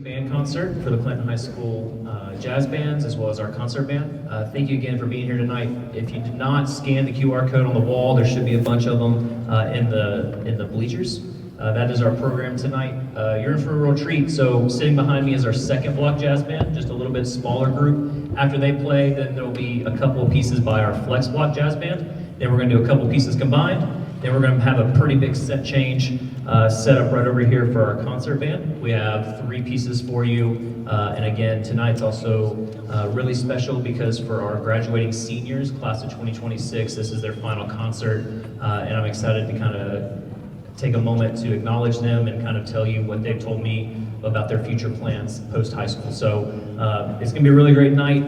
band concert for the Clinton High School jazz bands as well as our concert band. Thank you again for being here tonight. If you did not scan the QR code on the wall, there should be a bunch of them in the bleachers. That is our program tonight. You're in for a real treat. So sitting behind me is our second block jazz band, just a little bit smaller group. After they play, then there will be a couple of pieces by our flex block jazz band. Then we're going to do a couple pieces combined. Then we're going to have a pretty big set change set up right over here for our concert band. We have 3 pieces for you. And again, tonight's also really special because for our graduating seniors, class of 2026, this is their final concert. And I'm excited to kind of take a moment to acknowledge them and kind of tell you what they've told me about their future plans post-high school. So it's going to be a really great night.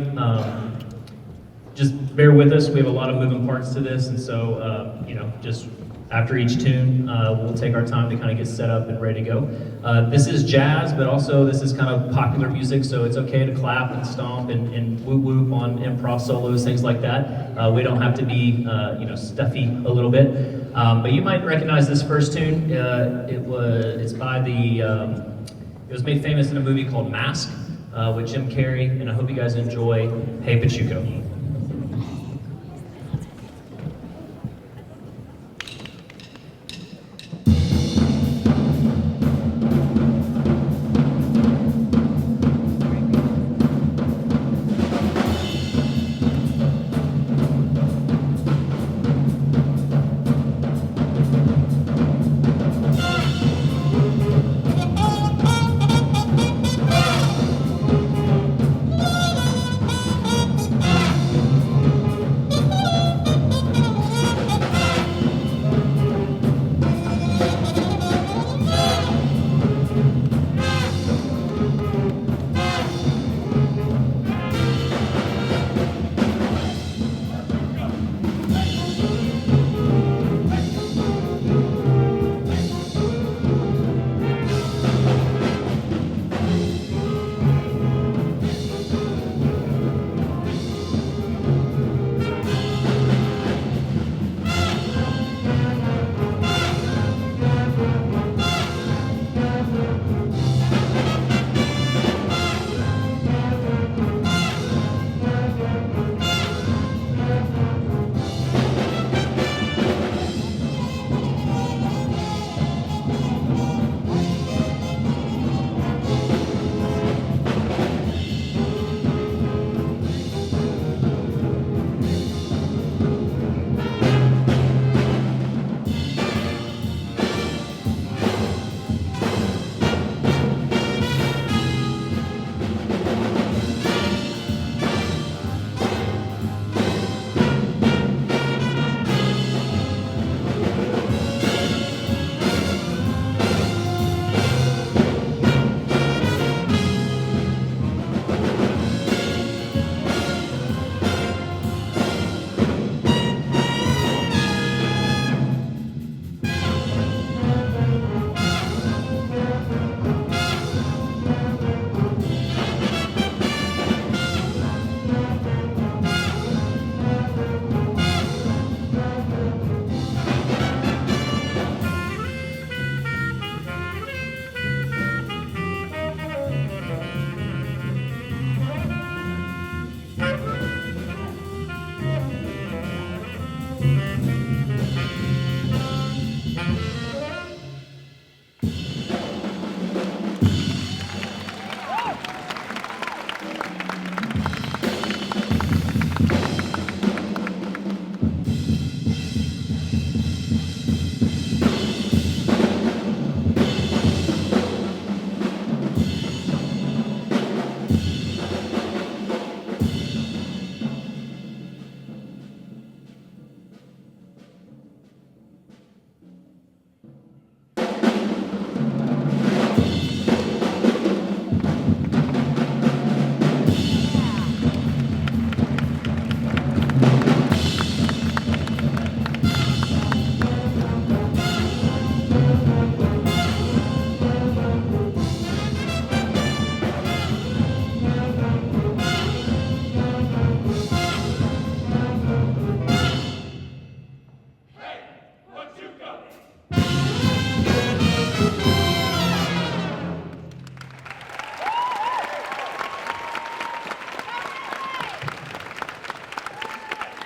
Just bear with us. We have a lot of moving parts to this, and so, just after each tune, we'll take our time to kind of get set up and ready to go. This is jazz, but also this is kind of popular music, so it's okay to clap and stomp and whoop whoop on improv solos, things like that. We don't have to be, stuffy a little bit. But you might recognize this first tune. It was made famous in a movie called Mask with Jim Carrey, and I hope you guys enjoy Hey Pachuco.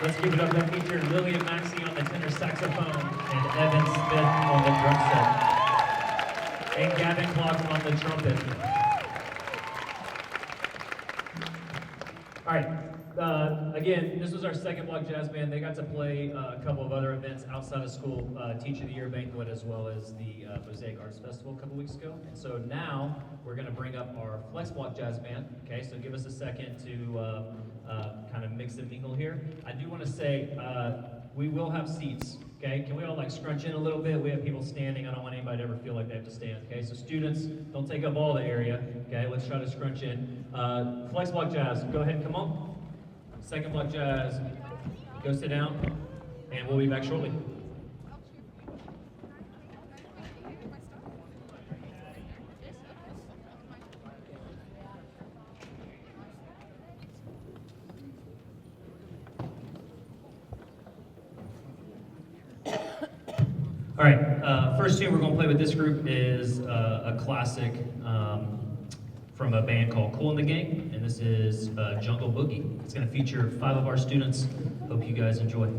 Let's give it up. That featured Lillian Maxey on the tenor saxophone and Evan Smith on the drum set. And Gavin Clark on the trumpet. All right. Again, this was our second block jazz band. They got to play a couple of other events outside of school, Teacher of the Year banquet, as well as the Mosaic Arts Festival a couple weeks ago. And so now we're going to bring up our flex block jazz band. Okay, so give us a second to kind of mix and mingle here. I do want to say we will have seats. Okay, can we all like scrunch in a little bit? We have people standing. I don't want anybody to ever feel like they have to stand. Okay, so students, don't take up all the area. Okay, let's try to scrunch in. Flex block jazz, go ahead, come on. Second block jazz, go sit down, and we'll be back shortly. All right, first tune we're going to play with this group is a classic from a band called Kool and the Gang, and this is Jungle Boogie. It's going to feature 5 of our students. Hope you guys enjoy.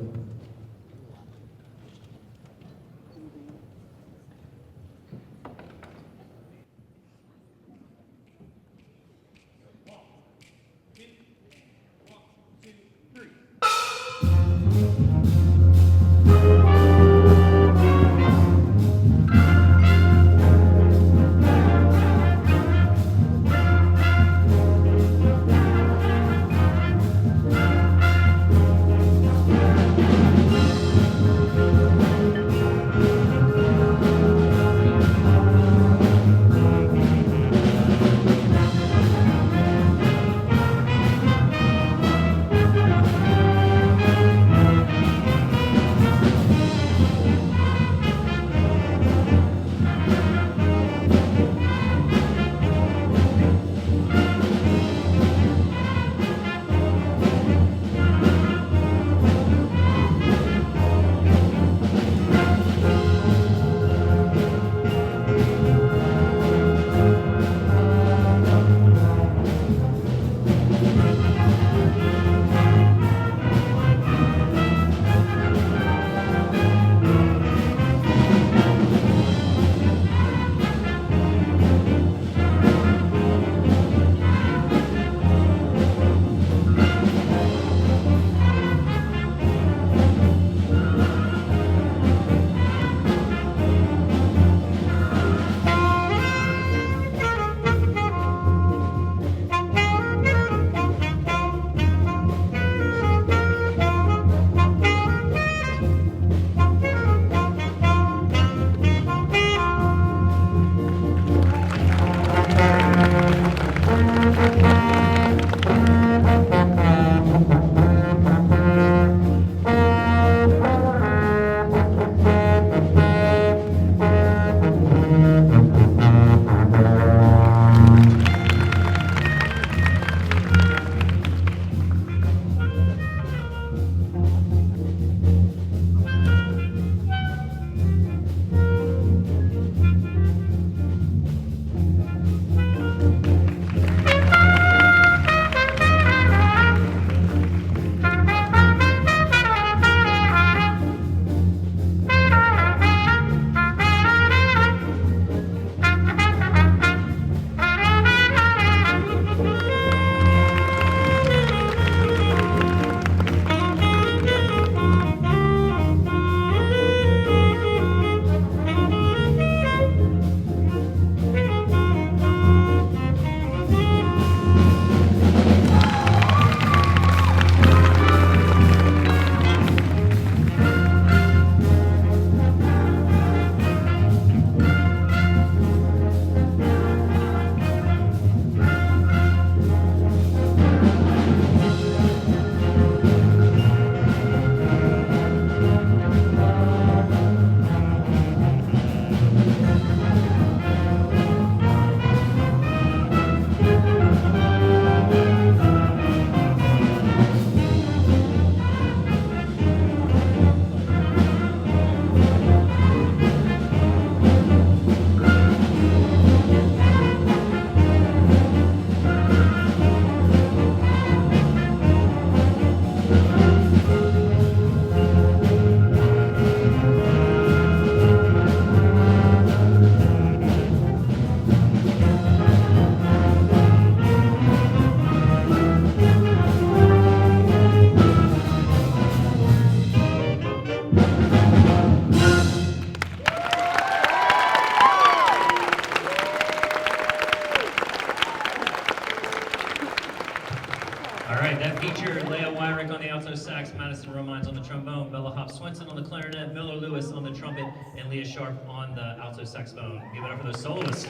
All right, that featured Leah Wyrick on the alto sax, Madison Romines on the trombone, Bella Hop Swinson on the clarinet, Miller Lewis on the trumpet, and Leah Sharp on the alto saxophone. Give it up for those soloists.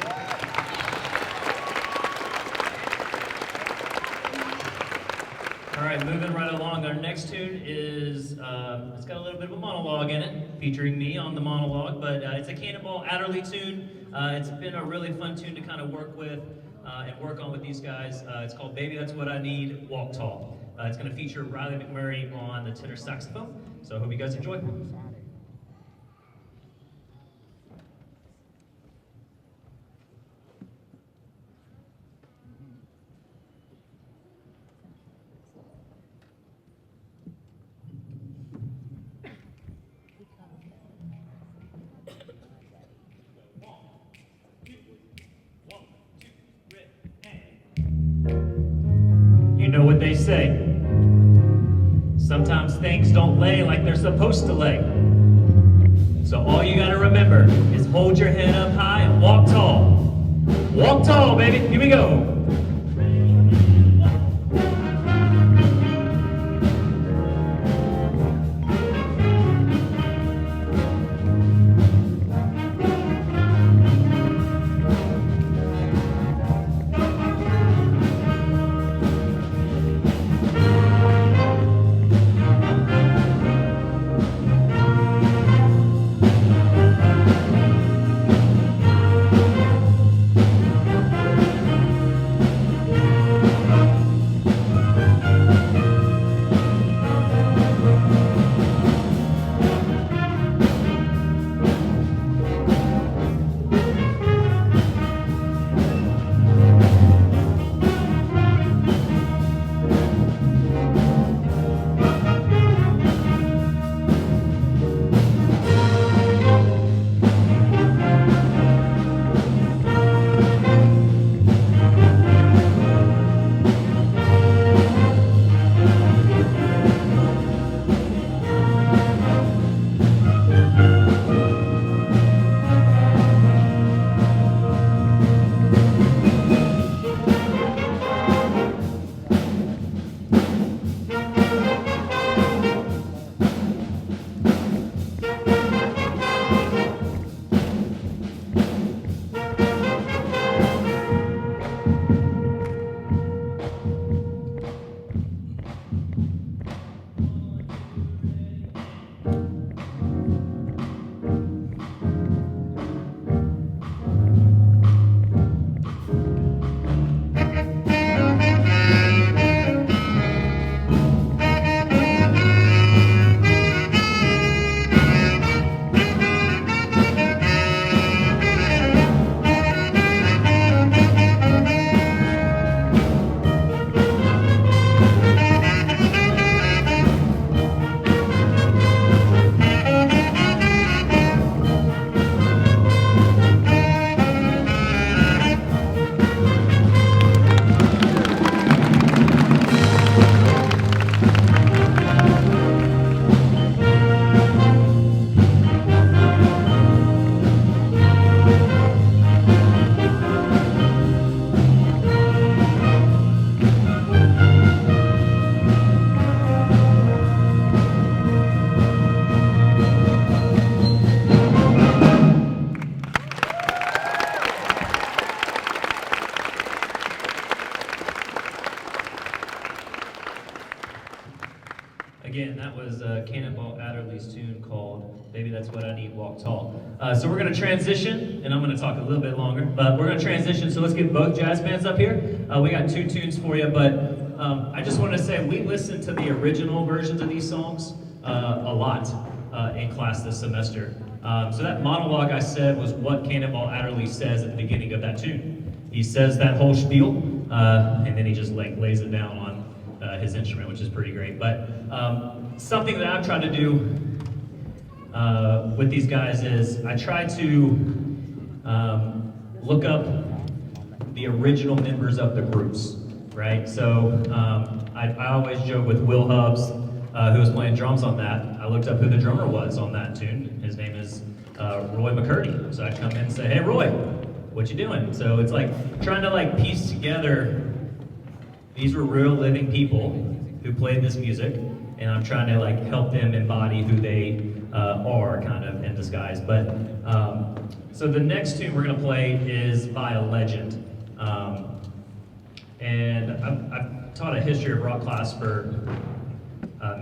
All right, moving right along. Our next tune is, it's got a little bit of a monologue in it, featuring me on the monologue, but it's a Cannonball Adderley tune. It's been a really fun tune to kind of work with and work on with these guys. It's called Baby That's What I Need, Walk Tall. It's going to feature Riley McMurray on the tenor saxophone, so I hope you guys enjoy. You know what they say. Sometimes things don't lay like they're supposed to lay. So all you gotta remember is hold your head up high and walk tall. Walk tall, baby. Here we go. Again, that was Cannonball Adderley's tune called Baby That's What I Need, Walk Tall. So we're going to transition, and I'm going to talk a little bit longer, but we're going to transition, so let's get both jazz bands up here. We got two tunes for you, but I just want to say we listened to the original versions of these songs a lot in class this semester. So that monologue I said was what Cannonball Adderley says at the beginning of that tune. He says that whole spiel, and then he just lays it down on his instrument, which is pretty great. But something that I've tried to do with these guys is I try to look up the original members of the groups, right? So I always joke with Will Hubbs, who was playing drums on that. I looked up who the drummer was on that tune. His name is Roy McCurdy. So I come in and say, hey Roy, what you doing? So it's like trying to like piece together These were real living people who played this music, and I'm trying to like help them embody who they are kind of in disguise. But so the next tune we're gonna play is by a legend. And I've taught a history of rock class for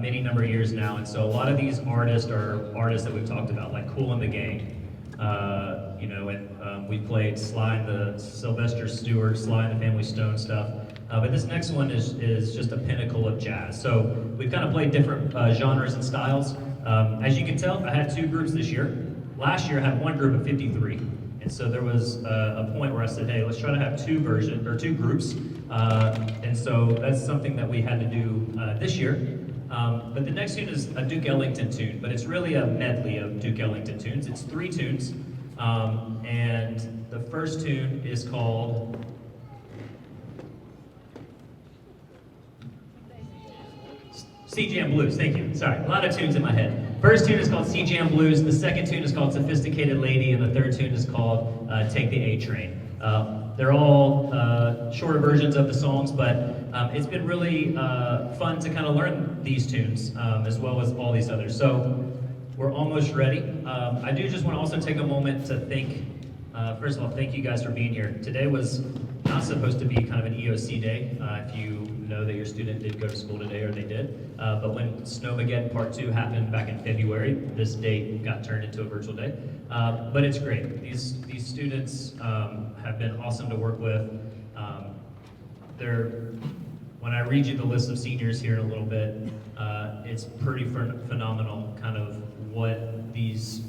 many number of years now, and so a lot of these artists are artists that we've talked about, like Kool and the Gang. And we played Sly and the Sylvester Stewart, Sly and the Family Stone stuff. But this next one is just a pinnacle of jazz. So we've kind of played different genres and styles. As you can tell, I had 2 groups this year. Last year I had one group of 53. And so there was a point where I said, hey, let's try to have 2 groups. And so that's something that we had to do this year. But the next tune is a Duke Ellington tune, but it's really a medley of Duke Ellington tunes. It's 3 tunes. And the first tune is called Sea Jam Blues. Thank you. Sorry, a lot of tunes in my head. First tune is called Sea Jam Blues. The second tune is called Sophisticated Lady, and the third tune is called Take the A Train. They're all shorter versions of the songs, but it's been really fun to kind of learn these tunes as well as all these others. So we're almost ready. I do just want to also take a moment to thank, first of all, thank you guys for being here. Today was not supposed to be kind of an EOC day, if you know that your student did go to school today, or they did. But when Snowmageddon Part 2 happened back in February, this date got turned into a virtual day. But it's great. These students have been awesome to work with. When I read you the list of seniors here in a little bit, it's pretty phenomenal kind of what these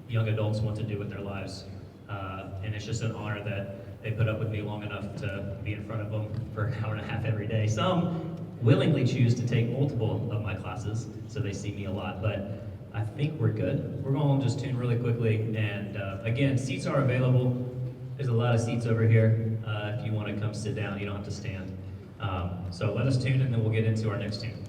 young adults want to do with their lives. And it's just an honor that they put up with me long enough to be in front of them for an hour and a half every day. Some willingly choose to take multiple of my classes, so they see me a lot, but I think we're good. We're going to just tune really quickly, and again, seats are available. There's a lot of seats over here. If you want to come sit down, you don't have to stand. So let us tune, and then we'll get into our next tune.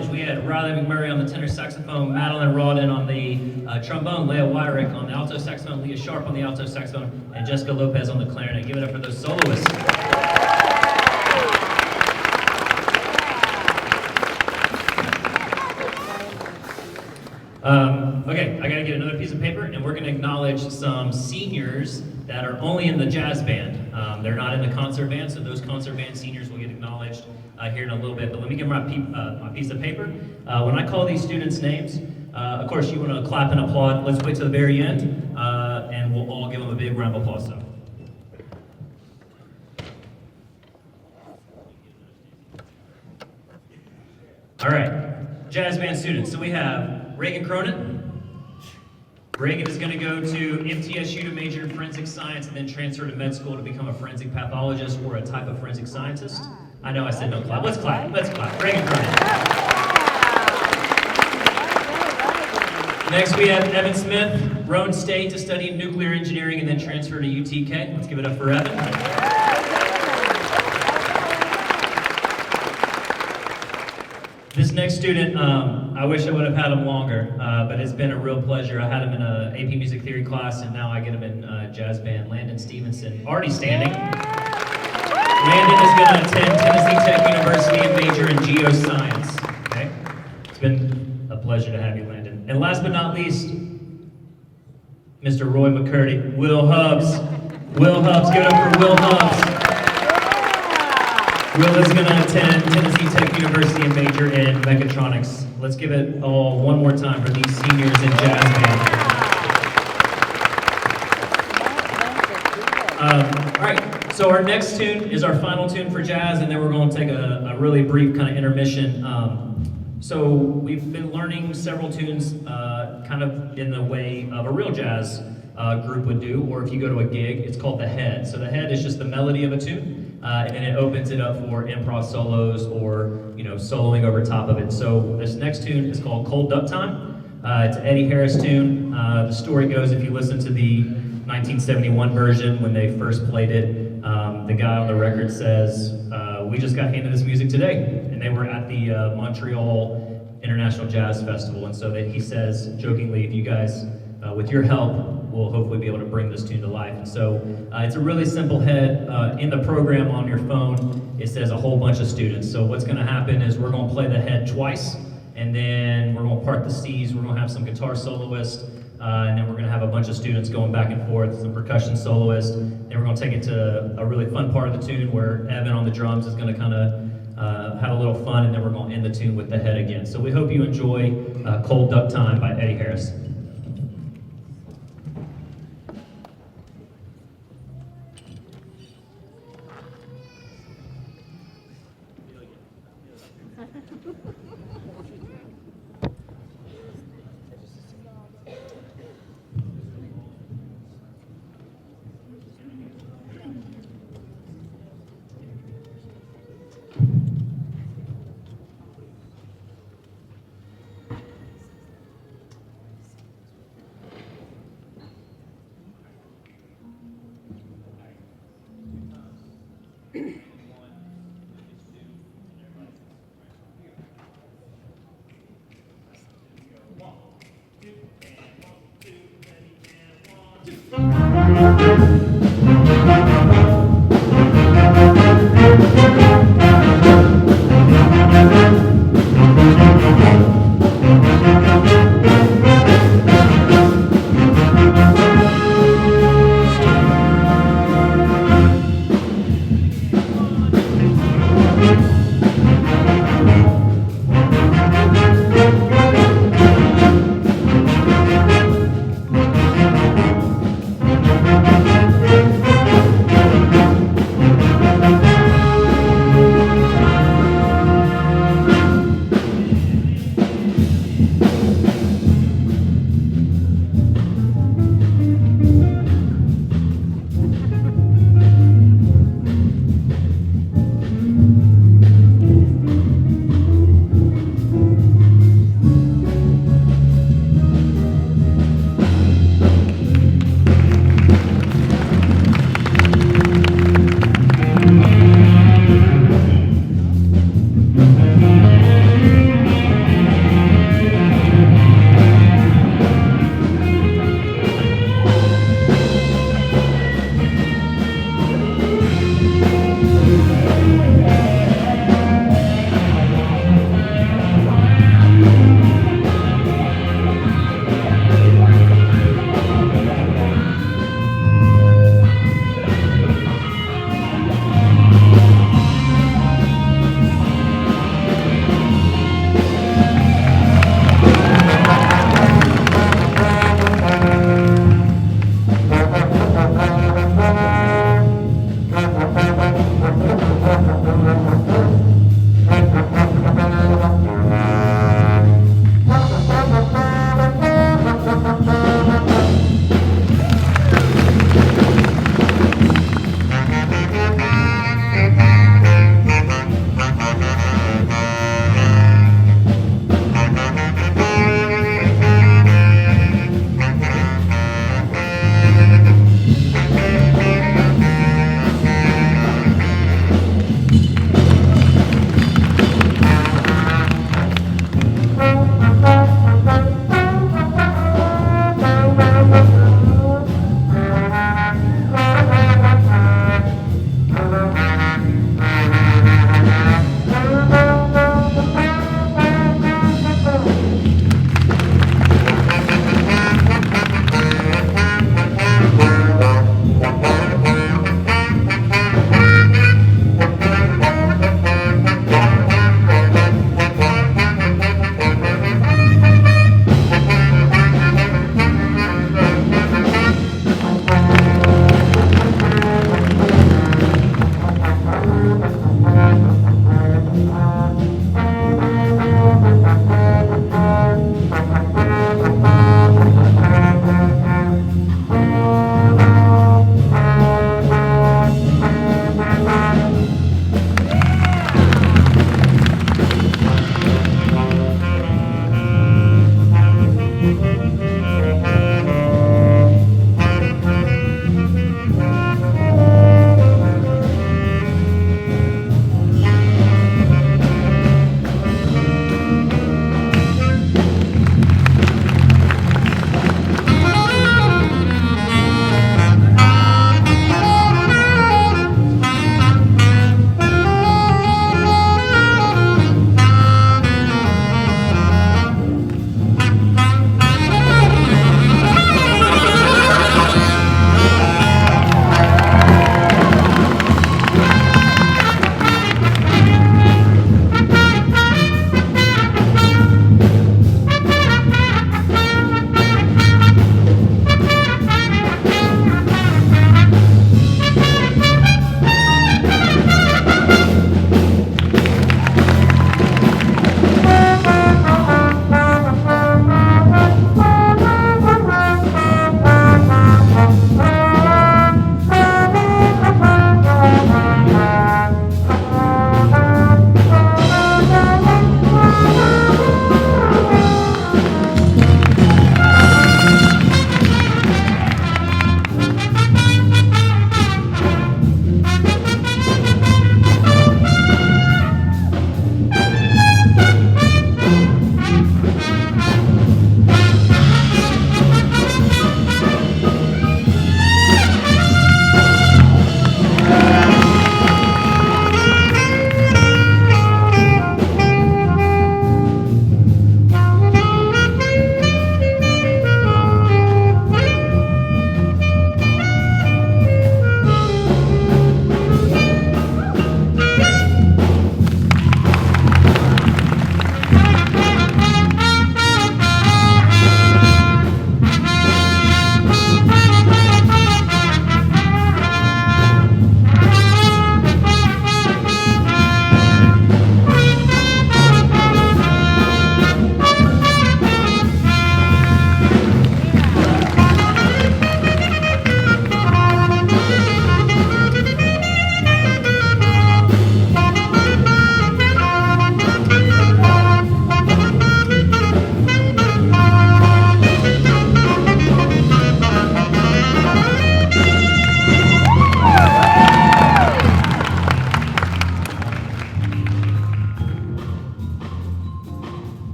acknowledge we had Riley McMurray on the tenor saxophone, Madeline Rawdon on the trombone, Leah Wyrick on the alto saxophone, Leah Sharp on the alto saxophone, and Jessica Lopez on the clarinet. Give it up for those soloists. Okay, I gotta get another piece of paper, and we're gonna acknowledge some seniors that are only in the jazz band. They're not in the concert band, so those concert band seniors will get acknowledged here in a little bit. But let me get my piece of paper. When I call these students' names, of course you wanna clap and applaud. Let's wait till the very end, and we'll all give them a big round of applause. All right, jazz band students. So we have Reagan Cronin. Reagan is going to go to MTSU to major in forensic science and then transfer to med school to become a forensic pathologist or a type of forensic scientist. I know I said no clap. Let's clap. Let's clap. Reagan Cronin. Next we have Evan Smith, Roane State to study nuclear engineering and then transfer to UTK. Let's give it up for Evan. This next student, I wish I would have had him longer, but it's been a real pleasure. I had him in an AP Music Theory class, and now I get him in jazz band. Landon Stevenson, already standing. Landon is going to attend Tennessee Tech University and major in geoscience. Okay, it's been a pleasure to have you, Landon. And last but not least, Mr. Roy McCurdy, Will Hubbs. Will Hubbs, give it up for Will Hubbs. Will is going to attend Tennessee Tech University and major in mechatronics. Let's give it all one more time for these seniors in jazz band. All right, so our next tune is our final tune for jazz, and then we're going to take a really brief kind of intermission. So we've been learning several tunes kind of in the way of a real jazz group would do, or if you go to a gig, it's called the head. So the head is just the melody of a tune. And then it opens it up for improv solos or, soloing over top of it. So this next tune is called Cold Duck Time. It's an Eddie Harris tune. The story goes, if you listen to the 1971 version when they first played it, the guy on the record says, we just got handed this music today. And they were at the Montreal International Jazz Festival. And so he says, jokingly, if you guys, with your help, we'll hopefully be able to bring this tune to life. And so it's a really simple head. In the program on your phone, it says a whole bunch of students. So what's gonna happen is we're gonna play the head twice, and then we're gonna part the C's, we're gonna have some guitar soloists, and then we're gonna have a bunch of students going back and forth, some percussion soloists, and we're gonna take it to a really fun part of the tune where Evan on the drums is gonna kinda have a little fun, and then we're gonna end the tune with the head again. So we hope you enjoy Cold Duck Time by Eddie Harris.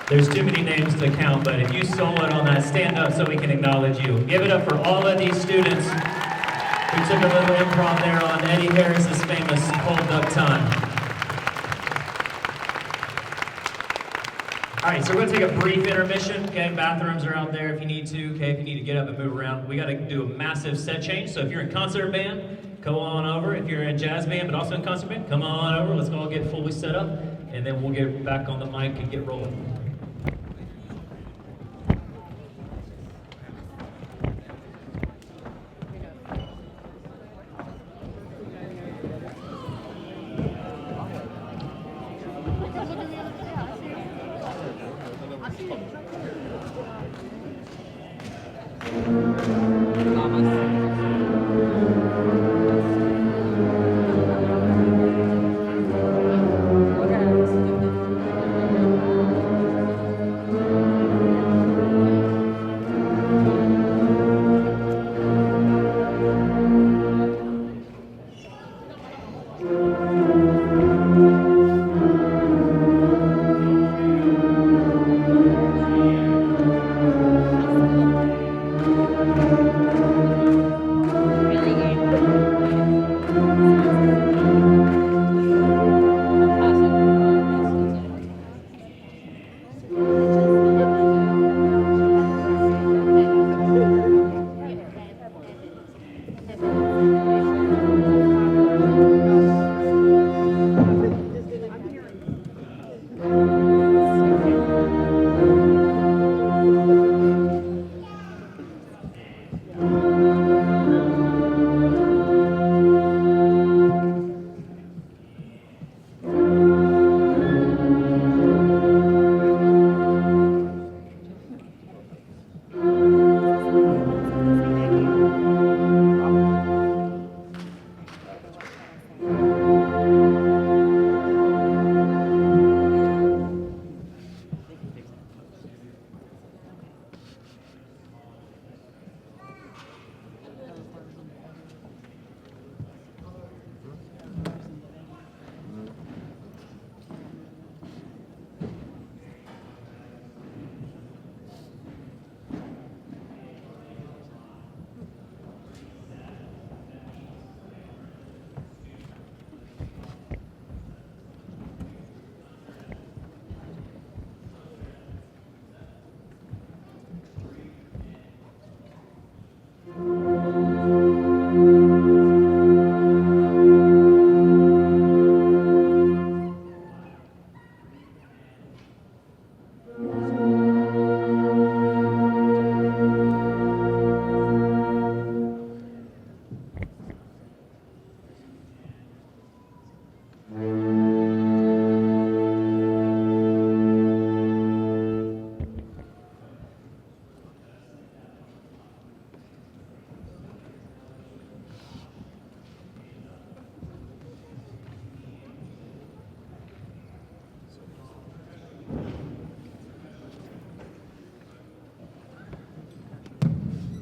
There's too many names to count, but if you stole it on that, stand up so we can acknowledge you. Give it up for all of these students who took a little improv there on Eddie Harris's famous cold duck time. All right, so we're gonna take a brief intermission, okay? Bathrooms are out there if you need to, okay? If you need to get up and move around. We gotta do a massive set change, so if you're in concert band, come on over. If you're in jazz band, but also in concert band, come on over. Let's all get fully set up, and then we'll get back on the mic and get rolling.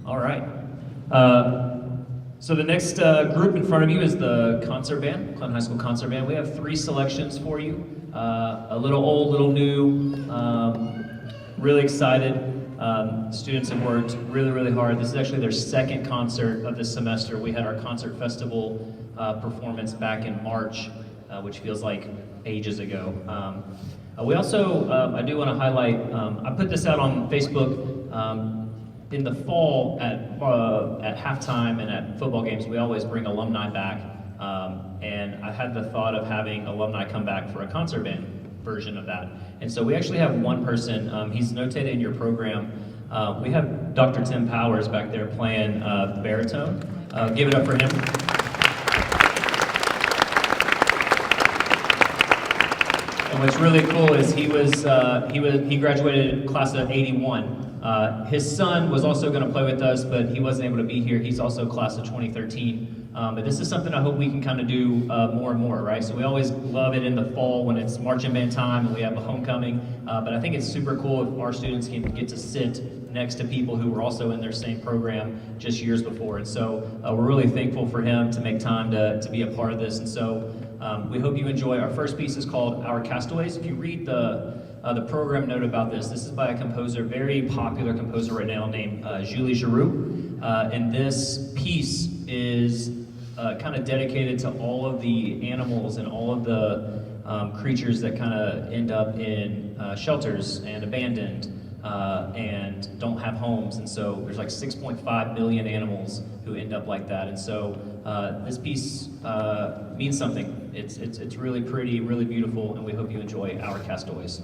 All right. So the next group in front of you is the concert band, Clinton High School Concert Band. We have 3 selections for you. A little old, little new, really excited. Students have worked really, really hard. This is actually their second concert of this semester. We had our concert festival performance back in March, which feels like ages ago. We also, I do want to highlight, I put this out on Facebook. In the fall, at halftime and at football games, we always bring alumni back, and I had the thought of having alumni come back for a concert band version of that. And so we actually have one person, he's notated in your program. We have Dr. Tim Powers back there playing the baritone. Give it up for him. And what's really cool is he graduated class of '81. His son was also going to play with us, but he wasn't able to be here. He's also class of 2013. But this is something I hope we can kind of do more and more, right? So we always love it in the fall when it's marching band time and we have a homecoming. But I think it's super cool if our students can get to sit next to people who were also in their same program just years before. And so we're really thankful for him to make time to be a part of this. And so We hope you enjoy. Our first piece is called Our Castaways. If you read the program note about this is by a composer, very popular composer right now named Julie Giroux. And this piece is kind of dedicated to all of the animals and all of the creatures that kind of end up in shelters and abandoned and don't have homes. And so there's like 6.5 million animals who end up like that. And so this piece means something. It's really pretty, really beautiful, and we hope you enjoy Our Castaways.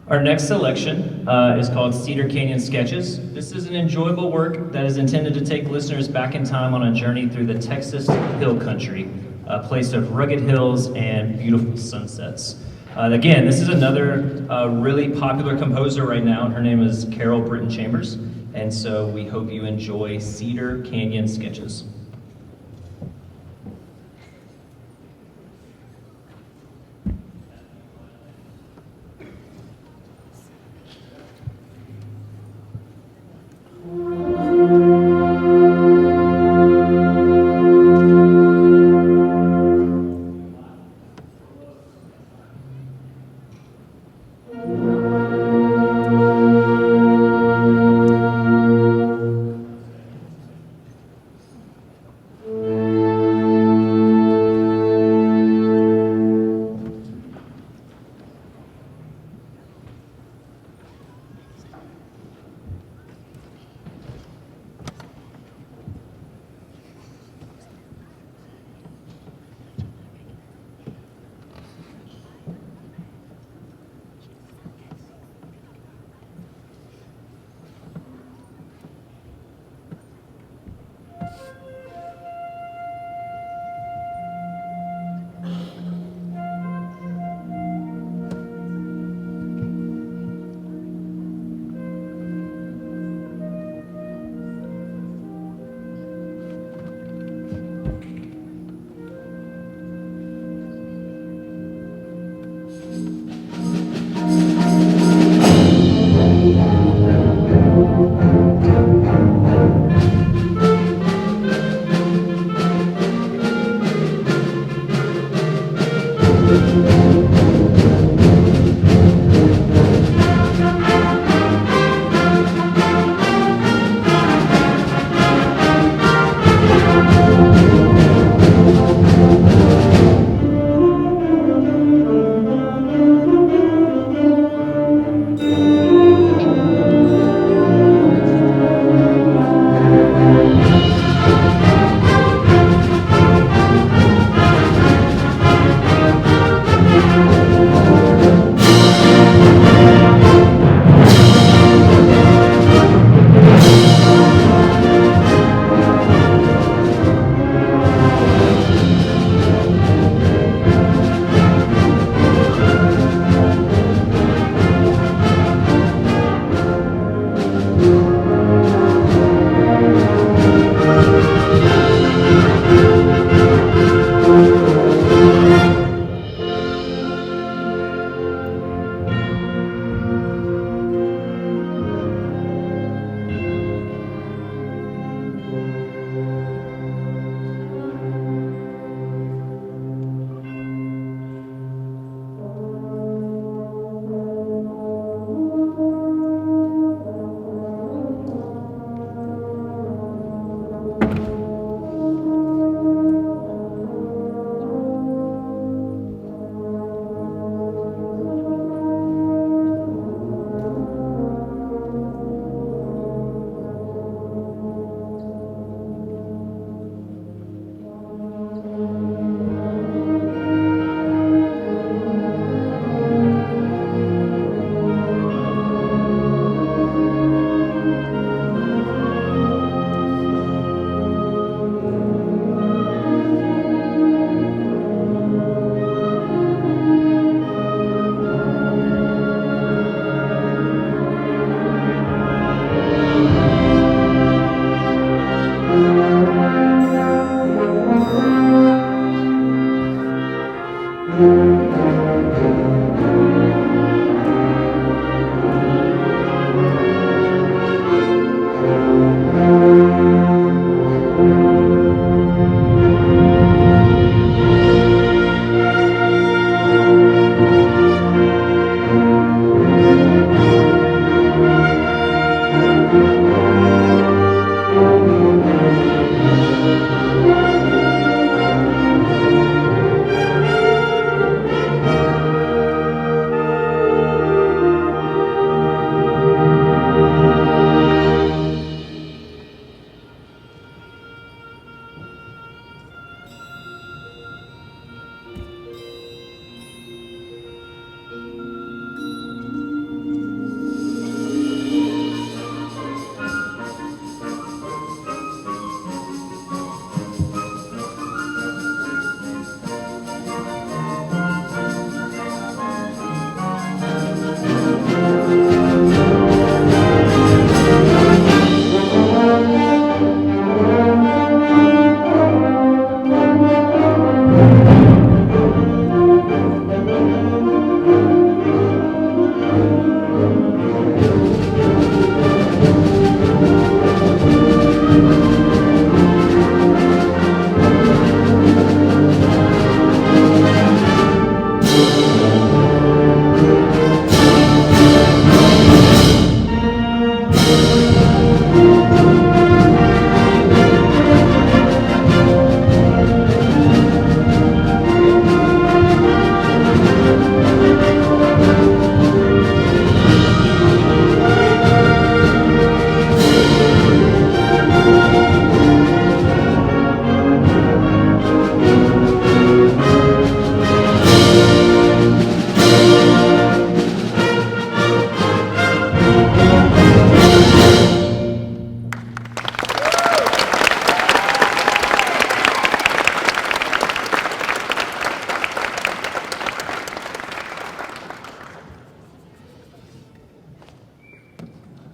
Our next selection is called Cedar Canyon Sketches. This is an enjoyable work that is intended to take listeners back in time on a journey through the Texas Hill Country. a place of rugged hills and beautiful sunsets. Again, this is another really popular composer right now, and her name is Carol Britton Chambers. And so we hope you enjoy Cedar Canyon Sketches.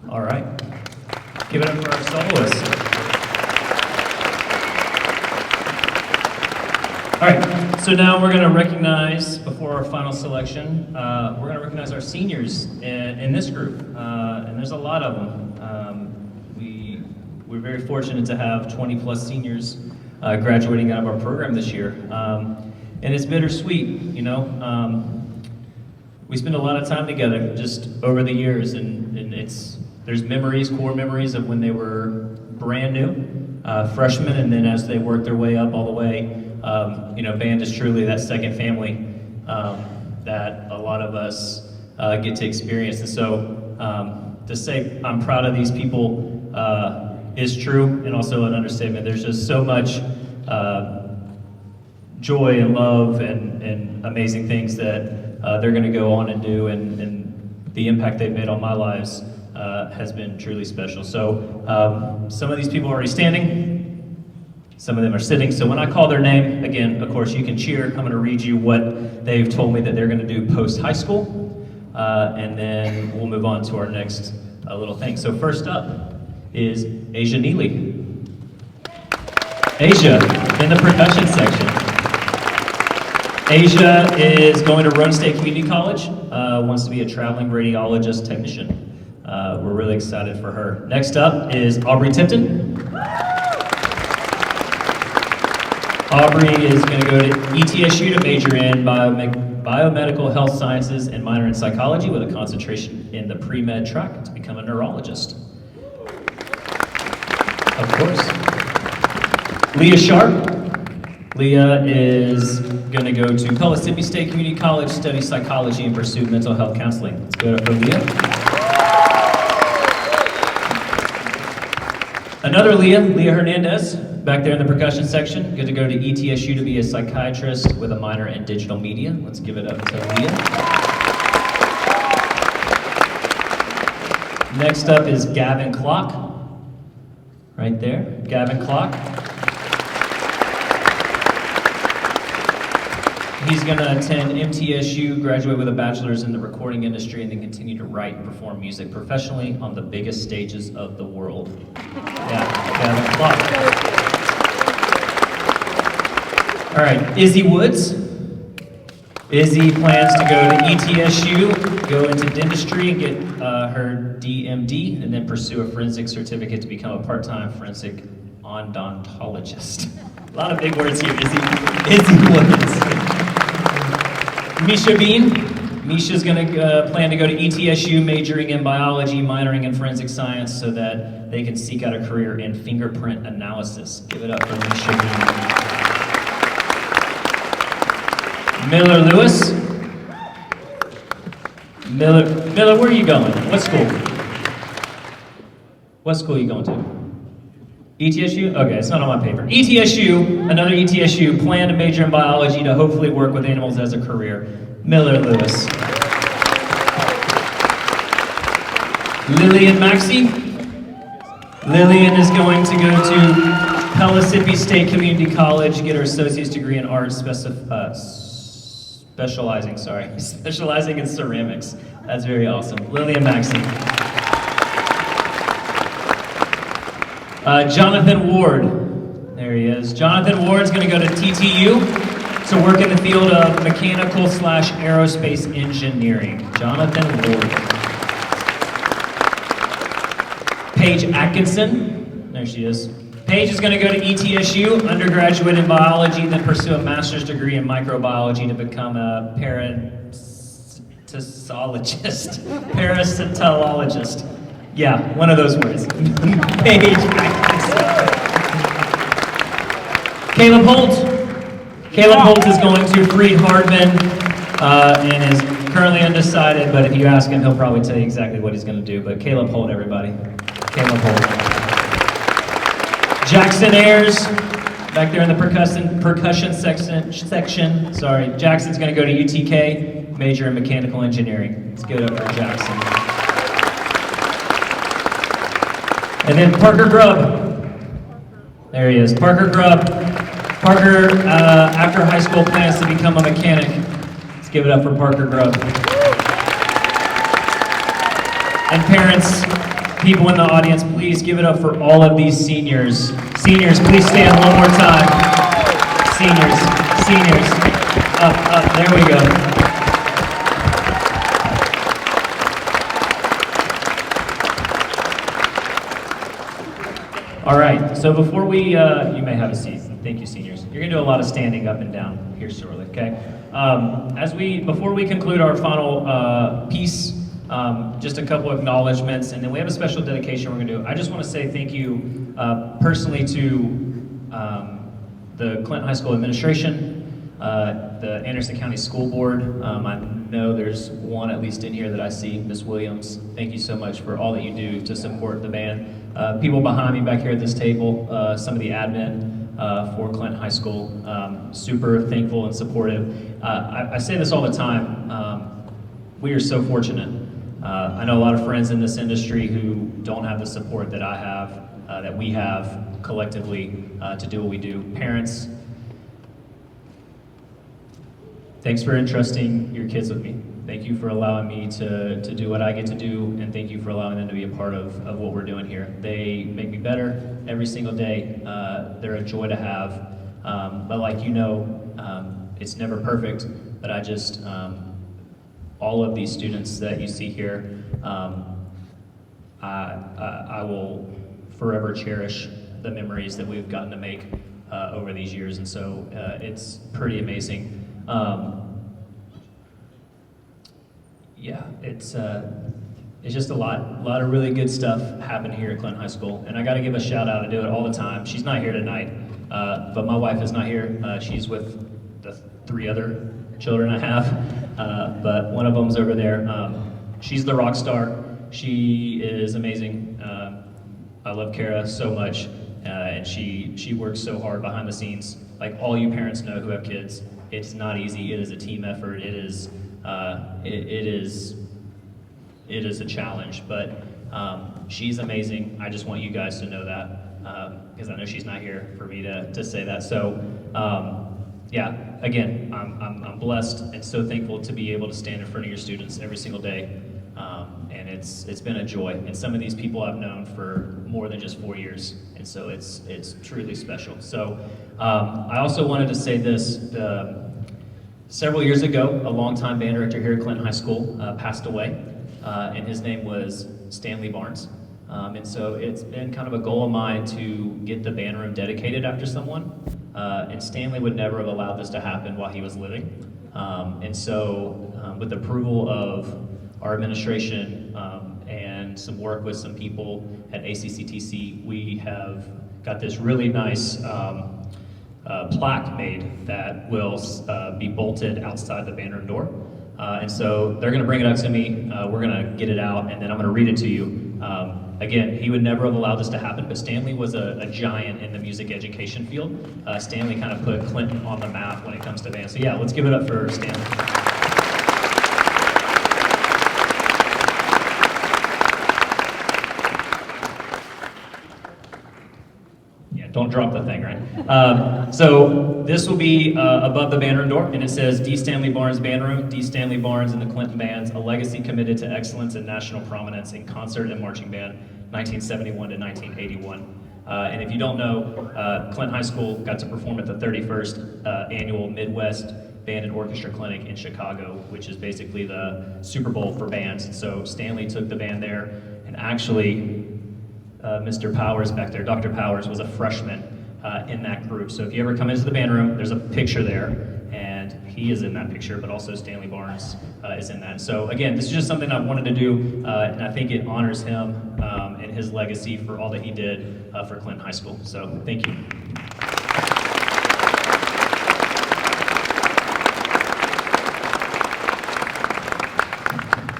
All right. Give it up for our soloists. All right, so now we're going to recognize, before our final selection, we're going to recognize our seniors in this group, and there's a lot of them. We're very fortunate to have 20 plus seniors graduating out of our program this year, and it's bittersweet, you know. We spend a lot of time together just over the years, and there's memories, core memories of when they were brand new, freshmen, and then as they work their way up all the way, you know, band is truly that second family that a lot of us get to experience. And so to say I'm proud of these people is true, and also an understatement. There's just so much joy and love and amazing things that they're going to go on and do, and the impact they've made on my lives has been truly special. So some of these people are already standing, some of them are sitting, so when I call their name, again, of course, you can cheer. I'm going to read you what they've told me that they're going to do post-high school, and then we'll move on to our next little thing. So first up is Asia Neely. Asia, in the percussion section. Asia is going to Roane State Community College, wants to be a traveling radiologist technician. We're really excited for her. Next up is Aubrey Tipton. Aubrey is going to go to ETSU to major in biomedical health sciences and minor in psychology with a concentration in the pre-med track to become a neurologist. Of course. Leah Sharp. Leah is going to go to Pellissippi State Community College, study psychology and pursue mental health counseling. Let's go to Leah. Another Leah Hernandez, back there in the percussion section. Good to go to ETSU to be a psychiatrist with a minor in digital media. Let's give it up to Leah. Next up is Gavin Clock. Right there, Gavin Clock. He's going to attend MTSU, graduate with a bachelor's in the recording industry, and then continue to write and perform music professionally on the biggest stages of the world. Yeah, Gavin Clock. All right, Izzy Woods. Izzy plans to go to ETSU, go into dentistry, and get her DMD, and then pursue a forensic certificate to become a part-time forensic odontologist. A lot of big words here, Izzy Woods. Misha Bean. Misha's going to plan to go to ETSU, majoring in biology, minoring in forensic science, so that they can seek out a career in fingerprint analysis. Give it up for Misha Bean. Miller Lewis. Miller, where are you going? What school? What school are you going to? ETSU? Okay, it's not on my paper. ETSU, another ETSU, plan to major in biology to hopefully work with animals as a career. Miller Lewis. Lillian Maxey. Lillian is going to go to Pellissippi State Community College, get her associate's degree in art, specializing in ceramics. That's very awesome. Lillian Maxey. Jonathan Ward, there he is. Jonathan Ward's going to go to TTU to work in the field of mechanical/aerospace engineering. Jonathan Ward. Paige Atkinson, there she is. Paige is going to go to ETSU, undergraduate in biology, then pursue a master's degree in microbiology to become a parasitologist. Parasitologist. Yeah, one of those words. Paige. Caleb Holt. Caleb Holt is going to Freed-Hardeman and is currently undecided, but if you ask him, he'll probably tell you exactly what he's going to do. But Caleb Holt, everybody. Caleb Holt. Jackson Ayers, back there in the percussion section. Sorry, Jackson's going to go to UTK, major in mechanical engineering. Let's give it up for Jackson. And then Parker Grubb. There he is, Parker Grubb. Parker, after high school, plans to become a mechanic. Let's give it up for Parker Grubb. And parents, people in the audience, please give it up for all of these seniors. Seniors, please stand one more time. Seniors. Up, there we go. All right, so before we, you may have a seat. Thank you, seniors. You're gonna do a lot of standing up and down here shortly, okay? Before we conclude our final piece, just a couple acknowledgments, and then we have a special dedication we're gonna do. I just wanna say thank you personally to the Clinton High School administration, the Anderson County School Board. I know there's one at least in here that I see, Ms. Williams. Thank you so much for all that you do to support the band. People behind me back here at this table, some of the admin for Clinton High School, super thankful and supportive. I say this all the time, we are so fortunate. I know a lot of friends in this industry who don't have the support that I have, that we have collectively to do what we do. Parents, thanks for entrusting your kids with me. Thank you for allowing me to do what I get to do, and thank you for allowing them to be a part of what we're doing here. They make me better every single day. They're a joy to have. But like you know, it's never perfect, but I just, all of these students that you see here, I will forever cherish the memories that we've gotten to make over these years, and so it's pretty amazing. Yeah, it's just a lot of really good stuff happened here at Clinton High School, and I got to give a shout out. I do it all the time. She's not here tonight, but my wife is not here. She's with the 3 other children I have, but one of them's over there. She's the rock star. She is amazing. I love Kara so much, and she works so hard behind the scenes. Like all you parents know who have kids, it's not easy. It is a team effort. It is a challenge, but she's amazing. I just want you guys to know that, because I know she's not here for me to say that. So yeah, again, I'm blessed and so thankful to be able to stand in front of your students every single day, and it's been a joy. And some of these people I've known for more than just 4 years, and so it's truly special. So I also wanted to say this. Several years ago, a longtime band director here at Clinton High School passed away, and his name was Stanley Barnes. And so it's been kind of a goal of mine to get the band room dedicated after someone, and Stanley would never have allowed this to happen while he was living. And so with the approval of our administration and some work with some people at ACCTC, we have got this really nice plaque made that will be bolted outside the band room door. And so they're gonna bring it up to me, we're gonna get it out, and then I'm gonna read it to you. Again, he would never have allowed this to happen, but Stanley was a giant in the music education field. Stanley kind of put Clinton on the map when it comes to band. So yeah, let's give it up for Stanley. Don't drop the thing, right? So this will be above the band room door, and it says D. Stanley Barnes Band Room, D. Stanley Barnes and the Clinton Bands, a legacy committed to excellence and national prominence in concert and marching band, 1971 to 1981. And if you don't know, Clinton High School got to perform at the 31st annual Midwest Band and Orchestra Clinic in Chicago, which is basically the Super Bowl for bands. So Stanley took the band there, and actually, Mr. Powers back there. Dr. Powers was a freshman in that group. So if you ever come into the band room, there's a picture there, and he is in that picture, but also Stanley Barnes is in that. So again, this is just something I wanted to do, and I think it honors him and his legacy for all that he did for Clinton High School. So thank you.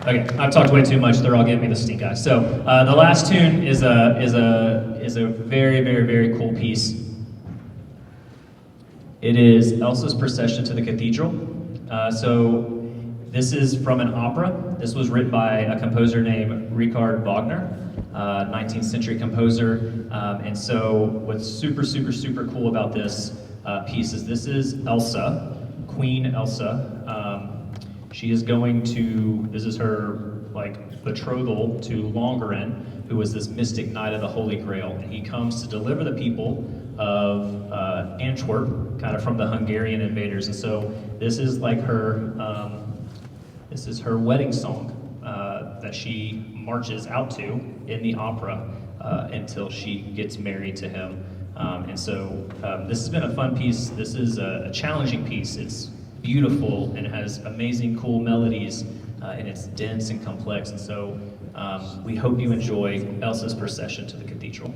Okay, I've talked way too much. They're all giving me the stink eye. So the last tune is a very, very, very cool piece. It is Elsa's Procession to the Cathedral. So this is from an opera. This was written by a composer named Richard Wagner, 19th century composer. And so what's super, super, super cool about this piece is this is Elsa, Queen Elsa. She is going to, this is her like betrothal to Longarin, who was this mystic knight of the Holy Grail, and he comes to deliver the people of Antwerp, kind of from the Hungarian invaders. And so this is like her, this is her wedding song that she marches out to in the opera until she gets married to him. And so this has been a fun piece. This is a challenging piece. It's beautiful and has amazing, cool melodies, and it's dense and complex. And so we hope you enjoy Elsa's Procession to the Cathedral.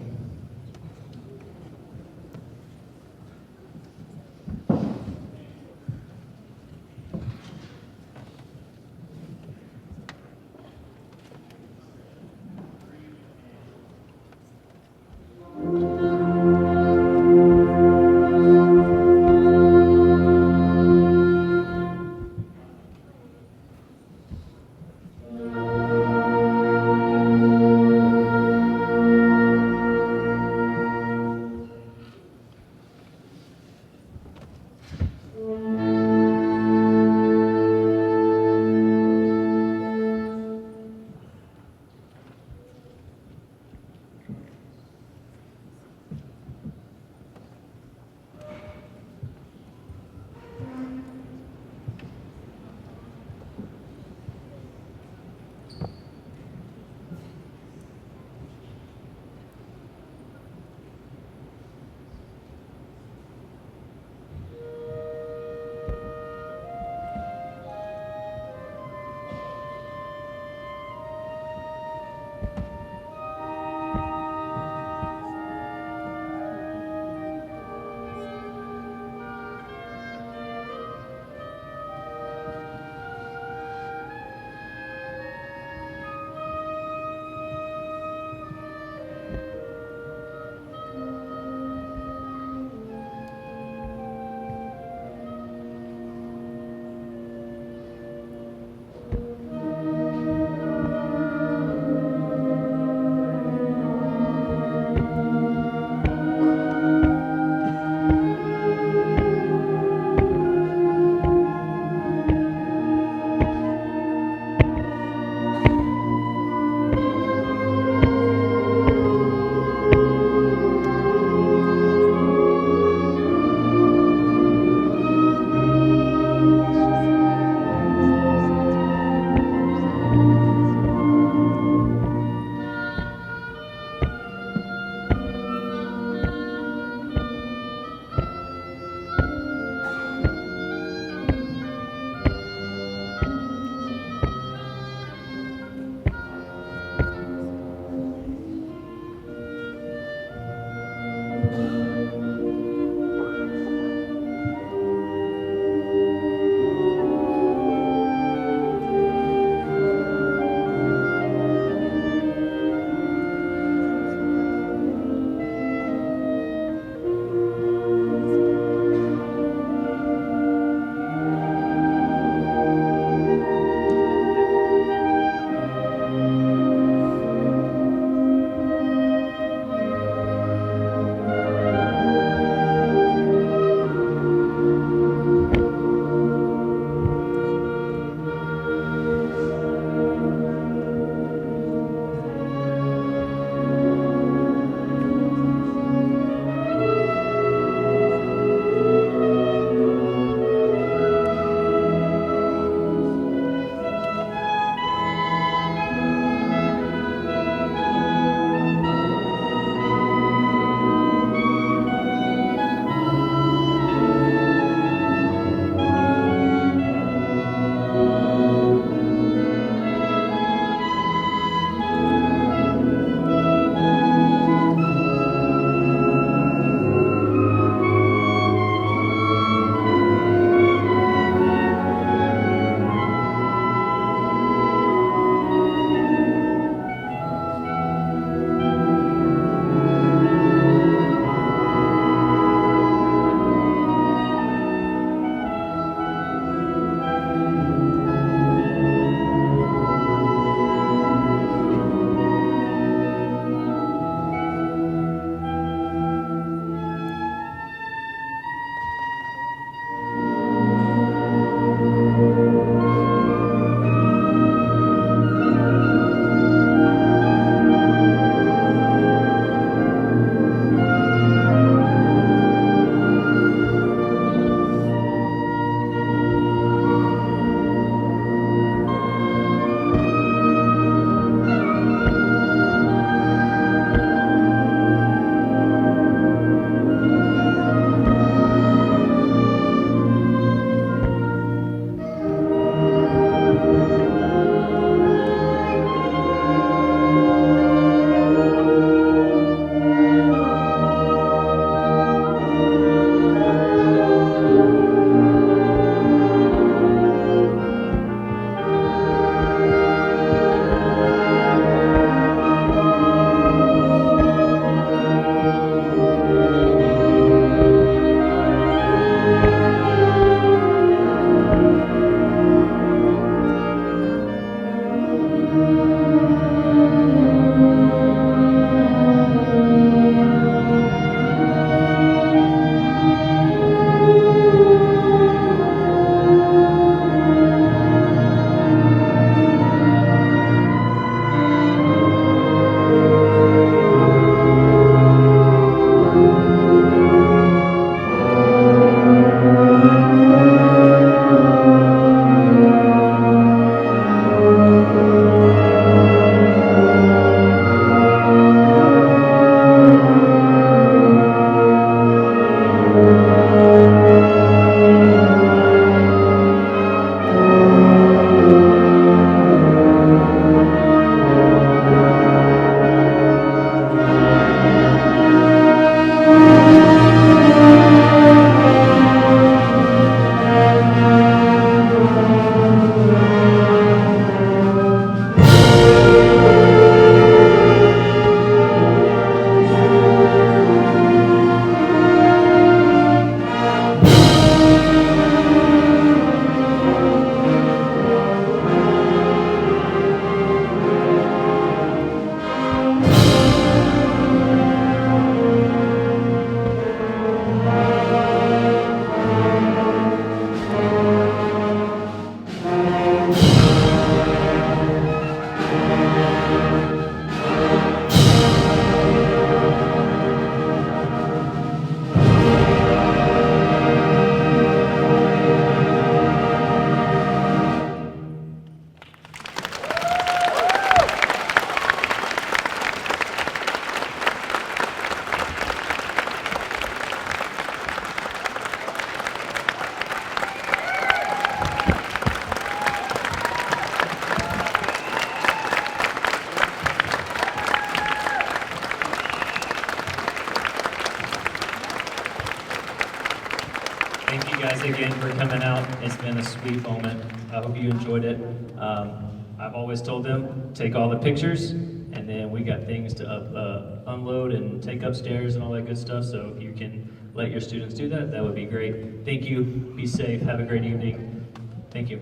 coming out. It's been a sweet moment. I hope you enjoyed it. I've always told them, take all the pictures, and then we got things to unload and take upstairs and all that good stuff. So if you can let your students do that, that would be great. Thank you. Be safe. Have a great evening. Thank you.